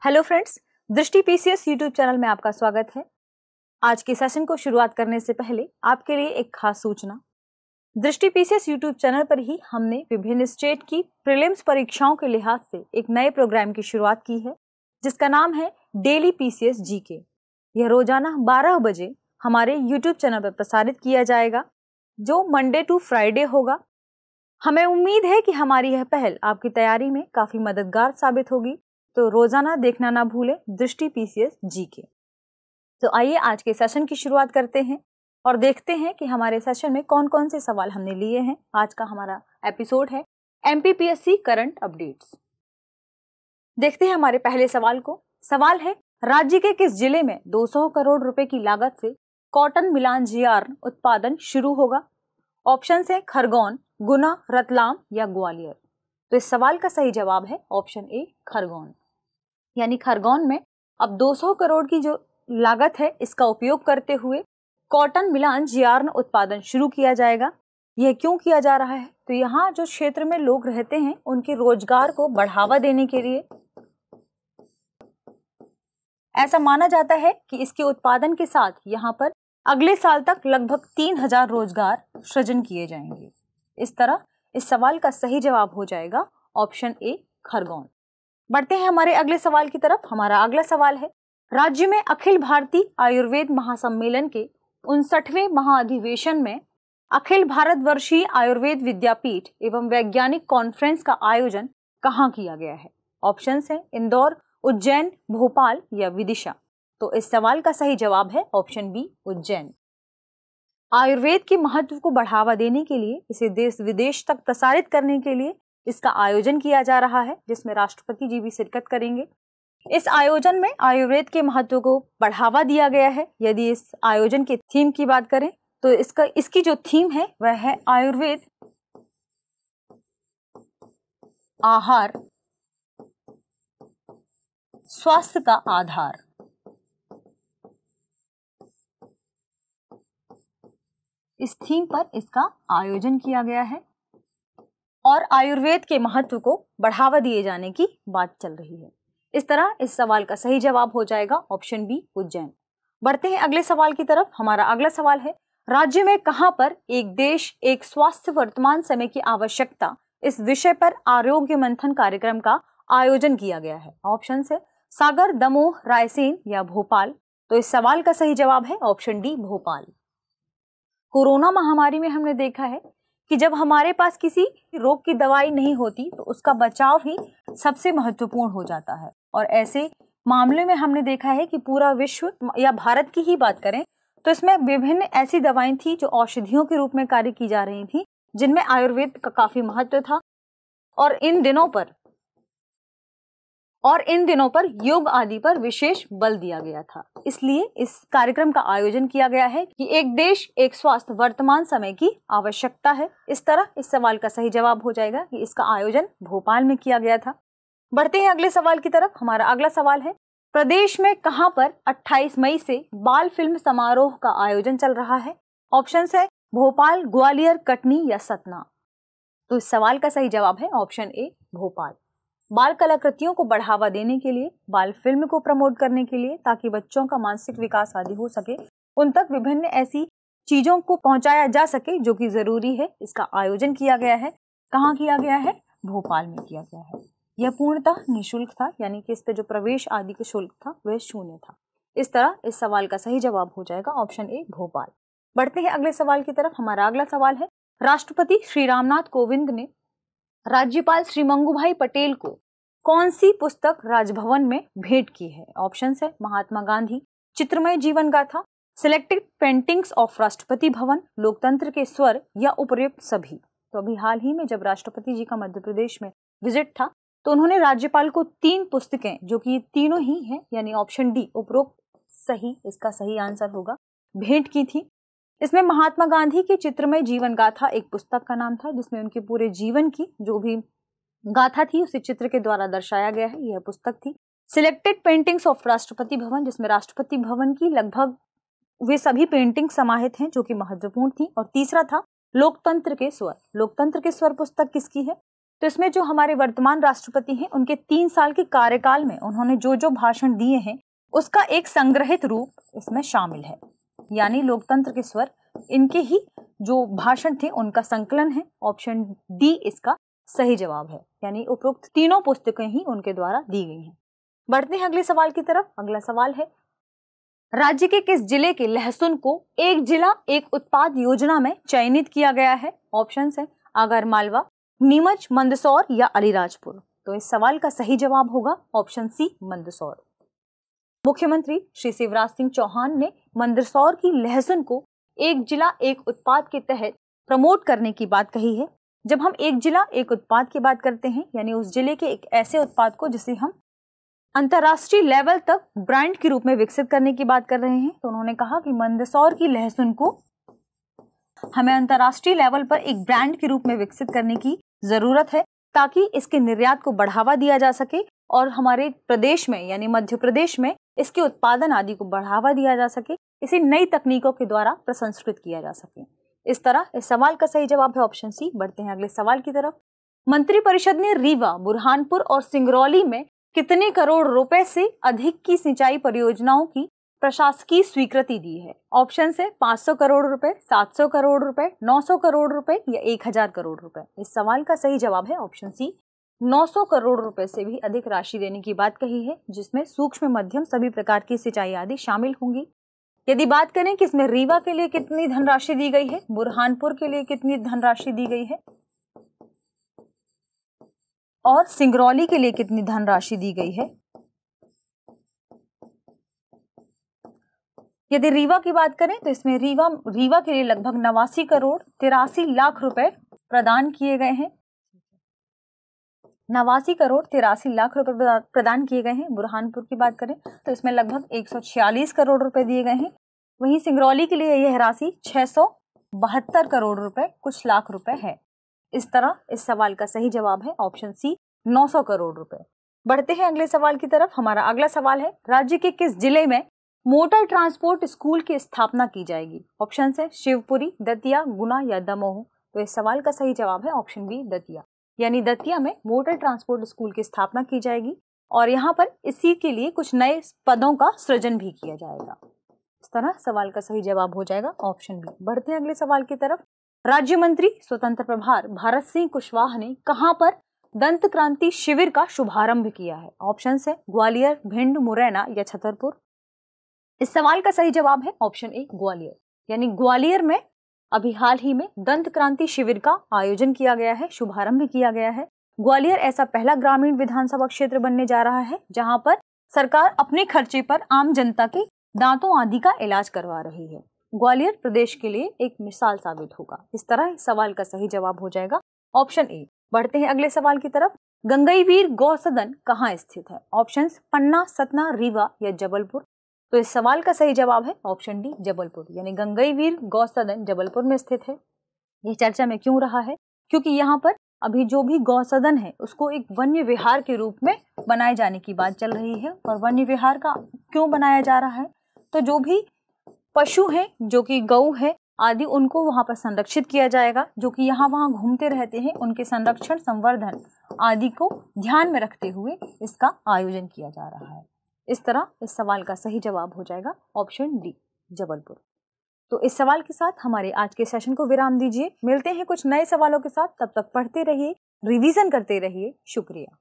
Hello friends, दृष्टि PCS YouTube channel में आपका स्वागत है। आज के सेशन को शुरुआत करने से पहले आपके लिए एक खास सूचना। दृष्टि पीसीएस यूट्यूब चैनल पर ही हमने विभिन्न स्टेट की प्रीलिम्स परीक्षाओं के लिहाज से एक नए प्रोग्राम की शुरुआत की है, जिसका नाम है डेली पीसीएस जीके। यह रोजाना 12 बजे हमारे यूट्यूब चैनल पर प्रसारित किया जाएगा, जो मंडे टू फ्राइडे होगा। हमें उम्मीद है कि हमारी यह पहल आपकी तैयारी में काफी मददगार साबित होगी, तो रोजाना देखना ना भूलें दृष्टि पीसीएस जीके। तो आइए आज के सेशन की शुरुआत करते हैं और देखते हैं कि हमारे सेशन में कौन कौन से सवाल हमने लिए हैं। आज का हमारा एपिसोड है एमपीपीएससी करंट अपडेट्स। देखते हैं हमारे पहले सवाल को। सवाल है, राज्य के किस जिले में 200 करोड़ रुपए की लागत से कॉटन मिलान यार्न उत्पादन शुरू होगा? ऑप्शन है खरगोन, गुना, रतलाम या ग्वालियर। तो इस सवाल का सही जवाब है ऑप्शन ए खरगोन। यानी खरगोन में अब 200 करोड़ की जो लागत है इसका उपयोग करते हुए कॉटन मिलान यार्न उत्पादन शुरू किया जाएगा। यह क्यों किया जा रहा है? तो यहाँ जो क्षेत्र में लोग रहते हैं उनके रोजगार को बढ़ावा देने के लिए ऐसा माना जाता है कि इसके उत्पादन के साथ यहाँ पर अगले साल तक लगभग 3000 रोजगार सृजन किए जाएंगे। इस तरह इस सवाल का सही जवाब हो जाएगा ऑप्शन ए खरगोन। बढ़ते हैं हमारे अगले सवाल की तरफ। हमारा अगला सवाल है, राज्य में अखिल भारतीय आयुर्वेद महासम्मेलन के 59वें महाअधिवेशन में अखिल भारतवर्षीय आयुर्वेद विद्यापीठ एवं वैज्ञानिक कॉन्फ्रेंस का आयोजन कहाँ किया गया है? ऑप्शंस हैं इंदौर, उज्जैन, भोपाल या विदिशा। तो इस सवाल का सही जवाब है ऑप्शन बी उज्जैन। आयुर्वेद के महत्व को बढ़ावा देने के लिए, इसे देश विदेश तक प्रसारित करने के लिए इसका आयोजन किया जा रहा है, जिसमें राष्ट्रपति जी भी शिरकत करेंगे। इस आयोजन में आयुर्वेद के महत्व को बढ़ावा दिया गया है। यदि इस आयोजन के थीम की बात करें तो इसकी जो थीम है वह है आयुर्वेद आहार स्वास्थ्य का आधार। इस थीम पर इसका आयोजन किया गया है और आयुर्वेद के महत्व को बढ़ावा दिए जाने की बात चल रही है। इस तरह इस सवाल का सही जवाब हो जाएगा ऑप्शन बी उज्जैन। बढ़ते हैं अगले सवाल की तरफ। हमारा अगला सवाल है, राज्य में कहां पर एक देश एक स्वास्थ्य वर्तमान समय की आवश्यकता इस विषय पर आरोग्य मंथन कार्यक्रम का आयोजन किया गया है? ऑप्शन है सागर, दमोह, रायसेन या भोपाल। तो इस सवाल का सही जवाब है ऑप्शन डी भोपाल। कोरोना महामारी में हमने देखा है कि जब हमारे पास किसी रोग की दवाई नहीं होती तो उसका बचाव ही सबसे महत्वपूर्ण हो जाता है। और ऐसे मामले में हमने देखा है कि पूरा विश्व या भारत की ही बात करें तो इसमें विभिन्न ऐसी दवाएं थी जो औषधियों के रूप में कार्य की जा रही थी, जिनमें आयुर्वेद का काफी महत्व था। और इन दिनों पर योग आदि पर विशेष बल दिया गया था। इसलिए इस कार्यक्रम का आयोजन किया गया है कि एक देश एक स्वास्थ्य वर्तमान समय की आवश्यकता है। इस तरह इस सवाल का सही जवाब हो जाएगा कि इसका आयोजन भोपाल में किया गया था। बढ़ते हैं अगले सवाल की तरफ। हमारा अगला सवाल है, प्रदेश में कहां पर 28 मई से बाल फिल्म समारोह का आयोजन चल रहा है? ऑप्शन है भोपाल, ग्वालियर, कटनी या सतना। तो इस सवाल का सही जवाब है ऑप्शन ए भोपाल। बाल कलाकृतियों को बढ़ावा देने के लिए, बाल फिल्म को प्रमोट करने के लिए, ताकि बच्चों का मानसिक विकास आदि हो सके, उन तक विभिन्न ऐसी चीजों को पहुंचाया जा सके जो कि जरूरी है, इसका आयोजन किया गया है। कहाँ किया गया है? भोपाल में किया गया है। यह पूर्णतः निःशुल्क था, यानी कि इस पे जो प्रवेश आदि का शुल्क था वह शून्य था। इस तरह इस सवाल का सही जवाब हो जाएगा ऑप्शन ए भोपाल। बढ़ते हैं अगले सवाल की तरफ। हमारा अगला सवाल है, राष्ट्रपति श्री रामनाथ कोविंद ने राज्यपाल श्री मंगूभाई पटेल को कौन सी पुस्तक राजभवन में भेंट की है? ऑप्शन है महात्मा गांधी, चित्रमय जीवन गाथा, selected paintings of Rashtrapati Bhavan, लोकतंत्र के स्वर या उपयुक्त सभी। तो अभी हाल ही में जब राष्ट्रपति जी का मध्य प्रदेश में विजिट था तो उन्होंने राज्यपाल को 3 पुस्तकें, जो कि तीनों ही हैं, यानी ऑप्शन डी उपरोक्त सही इसका सही आंसर होगा, भेंट की थी। इसमें महात्मा गांधी की चित्रमय जीवन गाथा एक पुस्तक का नाम था, जिसमें उनके पूरे जीवन की जो भी गाथा थी उसे चित्र के द्वारा दर्शाया गया है, यह पुस्तक थी। Selected paintings of Rashtrapati Bhavan, जिसमें राष्ट्रपति भवन की लगभग वे सभी पेंटिंग समाहित हैं जो कि महत्वपूर्ण थी। और तीसरा था लोकतंत्र के स्वर। लोकतंत्र के स्वर पुस्तक किसकी है? तो इसमें जो हमारे वर्तमान राष्ट्रपति हैं उनके 3 साल के कार्यकाल में उन्होंने जो जो भाषण दिए हैं उसका एक संग्रहित रूप इसमें शामिल है, यानी लोकतंत्र के स्वर, इनके ही जो भाषण थे उनका संकलन है। ऑप्शन डी इसका सही जवाब है, यानी उपरोक्त तीनों पुस्तकें ही उनके द्वारा दी गई हैं। बढ़ते हैं अगले सवाल की तरफ। अगला सवाल है, राज्य के किस जिले के लहसुन को एक जिला एक उत्पाद योजना में चयनित किया गया है? ऑप्शन है आगर मालवा, नीमच, मंदसौर या अलीराजपुर। तो इस सवाल का सही जवाब होगा ऑप्शन सी मंदसौर। मुख्यमंत्री श्री शिवराज सिंह चौहान ने मंदसौर की लहसुन को एक जिला एक उत्पाद के तहत प्रमोट करने की बात कही है। जब हम एक जिला एक उत्पाद की बात करते हैं, यानी उस जिले के एक ऐसे उत्पाद को जिसे हम अंतर्राष्ट्रीय लेवल तक ब्रांड के रूप में विकसित करने की बात कर रहे हैं, तो उन्होंने कहा कि मंदसौर की लहसुन को हमें अंतर्राष्ट्रीय लेवल पर एक ब्रांड के रूप में विकसित करने की जरूरत है, ताकि इसके निर्यात को बढ़ावा दिया जा सके और हमारे प्रदेश में यानी मध्य प्रदेश में इसके उत्पादन आदि को बढ़ावा दिया जा सके, इसे नई तकनीकों के द्वारा प्रसंस्कृत किया जा सके। इस तरह इस सवाल का सही जवाब है ऑप्शन सी। बढ़ते हैं अगले सवाल की तरफ। मंत्रिपरिषद ने रीवा, बुरहानपुर और सिंगरौली में कितने करोड़ रुपए से अधिक की सिंचाई परियोजनाओं की प्रशासकीय स्वीकृति दी है? ऑप्शन है 500 करोड़ रुपए, 700 करोड़ रुपए, 900 करोड़ रुपए या 1000 करोड़ रुपए। इस सवाल का सही जवाब है ऑप्शन सी 900 करोड़ रुपए से भी अधिक राशि देने की बात कही है, जिसमें सूक्ष्म मध्यम सभी प्रकार की सिंचाई आदि शामिल होंगी। यदि बात करें कि इसमें रीवा के लिए कितनी धनराशि दी गई है, बुरहानपुर के लिए कितनी धनराशि दी गई है और सिंगरौली के लिए कितनी धनराशि दी गई है। यदि रीवा की बात करें तो इसमें रीवा के लिए लगभग 89 करोड़ 83 लाख रुपए प्रदान किए गए हैं। 89 करोड़ 83 लाख रुपए प्रदान किए गए हैं। बुरहानपुर की बात करें तो इसमें लगभग 146 करोड़ रुपए दिए गए हैं। वहीं सिंगरौली के लिए यह राशि 672 करोड़ रुपए कुछ लाख रुपए है। इस तरह इस सवाल का सही जवाब है ऑप्शन सी 900 करोड़ रुपए। बढ़ते हैं अगले सवाल की तरफ। हमारा अगला सवाल है, राज्य के किस जिले में मोटर ट्रांसपोर्ट स्कूल की स्थापना की जाएगी? ऑप्शन है शिवपुरी, दतिया, गुना या दमोह। तो इस सवाल का सही जवाब है ऑप्शन बी दतिया, यानी दतिया में मोटर ट्रांसपोर्ट स्कूल की स्थापना की जाएगी और यहाँ पर इसी के लिए कुछ नए पदों का सृजन भी किया जाएगा। इस तरह सवाल का सही जवाब हो जाएगा ऑप्शन बी। बढ़ते हैं अगले सवाल की तरफ। राज्य मंत्री स्वतंत्र प्रभार भारत सिंह कुशवाहा ने कहां पर दंत क्रांति शिविर का शुभारंभ किया है? ऑप्शन है ग्वालियर, भिंड, मुरैना या छतरपुर। इस सवाल का सही जवाब है ऑप्शन ए ग्वालियर, यानी ग्वालियर में अभी हाल ही में दंत क्रांति शिविर का आयोजन किया गया है, शुभारंभ किया गया है। ग्वालियर ऐसा पहला ग्रामीण विधानसभा क्षेत्र बनने जा रहा है जहां पर सरकार अपने खर्चे पर आम जनता के दांतों आदि का इलाज करवा रही है। ग्वालियर प्रदेश के लिए एक मिसाल साबित होगा। इस तरह इस सवाल का सही जवाब हो जाएगा ऑप्शन ए। बढ़ते हैं अगले सवाल की तरफ। गंगईवीर गौ सदन कहाँ स्थित है? ऑप्शंस पन्ना, सतना, रीवा या जबलपुर। तो इस सवाल का सही जवाब है ऑप्शन डी जबलपुर, यानी गंगईवीर गौ सदन जबलपुर में स्थित है। यह चर्चा में क्यों रहा है? क्योंकि यहाँ पर अभी जो भी गौ सदन है उसको एक वन्य विहार के रूप में बनाए जाने की बात चल रही है। और वन्य विहार का क्यों बनाया जा रहा है? तो जो भी पशु हैं, जो कि गौ है आदि, उनको वहां पर संरक्षित किया जाएगा, जो कि यहाँ वहां घूमते रहते हैं, उनके संरक्षण, संवर्धन आदि को ध्यान में रखते हुए इसका आयोजन किया जा रहा है। इस तरह इस सवाल का सही जवाब हो जाएगा ऑप्शन डी जबलपुर। तो इस सवाल के साथ हमारे आज के सेशन को विराम दीजिए। मिलते हैं कुछ नए सवालों के साथ, तब तक पढ़ते रहिए, रिवीजन करते रहिए। शुक्रिया।